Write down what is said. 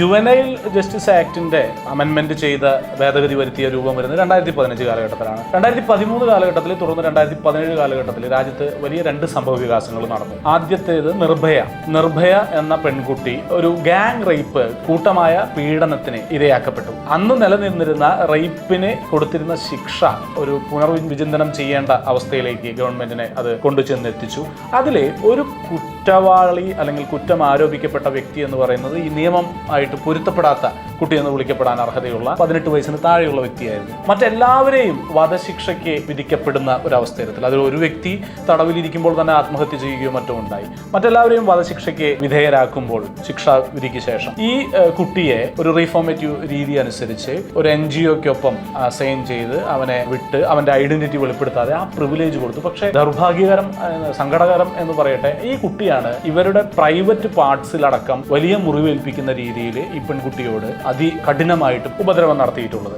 Juvenile justice ആക്ടിന്റെ അമെൻമെന്റ് ചെയ്ത ഭേദഗതി വരുത്തിയ രൂപം വരുന്നത് 2015 കാലഘട്ടത്തിലാണ്. 2013 കാലഘട്ടത്തിൽ തുടർന്ന് 2017 കാലഘട്ടത്തിൽ രാജ്യത്ത് വലിയ രണ്ട് സംഭവ വികാസങ്ങൾ നടന്നു. ആദ്യത്തേത് നിർഭയ എന്ന പെൺകുട്ടി ഒരു ഗാങ് റേപ്പ്, കൂട്ടമായ പീഡനത്തിന് ഇരയാക്കപ്പെട്ടു. അന്ന് നിലനിന്നിരുന്ന റേപ്പിന് കൊടുത്തിരുന്ന ശിക്ഷ ഒരു പുനർവിചിന്തനം ചെയ്യേണ്ട അവസ്ഥയിലേക്ക് ഗവൺമെന്റിനെ അത് കൊണ്ടുചെന്നെത്തിച്ചു. അതിലെ ഒരു കുറ്റവാളി അല്ലെങ്കിൽ കുറ്റം ആരോപിക്കപ്പെട്ട വ്യക്തി എന്ന് പറയുന്നത് ഈ നിയമം പൊരുത്തപ്പെടാത്ത കുട്ടി എന്ന് വിളിക്കപ്പെടാൻ അർഹതയുള്ള 18 വയസ്സിന് താഴെയുള്ള വ്യക്തിയായിരുന്നു. മറ്റെല്ലാവരെയും വധശിക്ഷയ്ക്ക് വിധിക്കപ്പെടുന്ന ഒരവസ്ഥയിൽ അതിൽ ഒരു വ്യക്തി തടവിലിരിക്കുമ്പോൾ തന്നെ ആത്മഹത്യ ചെയ്യുകയോ മറ്റോ ഉണ്ടായി. മറ്റെല്ലാവരെയും വധശിക്ഷയ്ക്ക് വിധേയരാക്കുമ്പോൾ ശിക്ഷാ വിധിക്ക് ശേഷം ഈ കുട്ടിയെ ഒരു റീഫോർമേറ്റീവ് രീതി അനുസരിച്ച് ഒരു NGOക്കൊപ്പം സൈൻ ചെയ്ത് അവനെ വിട്ട് അവന്റെ ഐഡന്റിറ്റി വെളിപ്പെടുത്താതെ ആ പ്രിവിലേജ് കൊടുത്തു. പക്ഷേ ദൗർഭാഗ്യകരം, സങ്കടകരം എന്ന് പറയട്ടെ, ഈ കുട്ടിയാണ് ഇവരുടെ പ്രൈവറ്റ് പാർട്സിലടക്കം വലിയ മുറിവേൽപ്പിക്കുന്ന രീതിയിൽ ഈ പെൺകുട്ടിയോട് അതികഠിനമായിട്ട് ഉപദ്രവം നടത്തിയിട്ടുള്ളത്.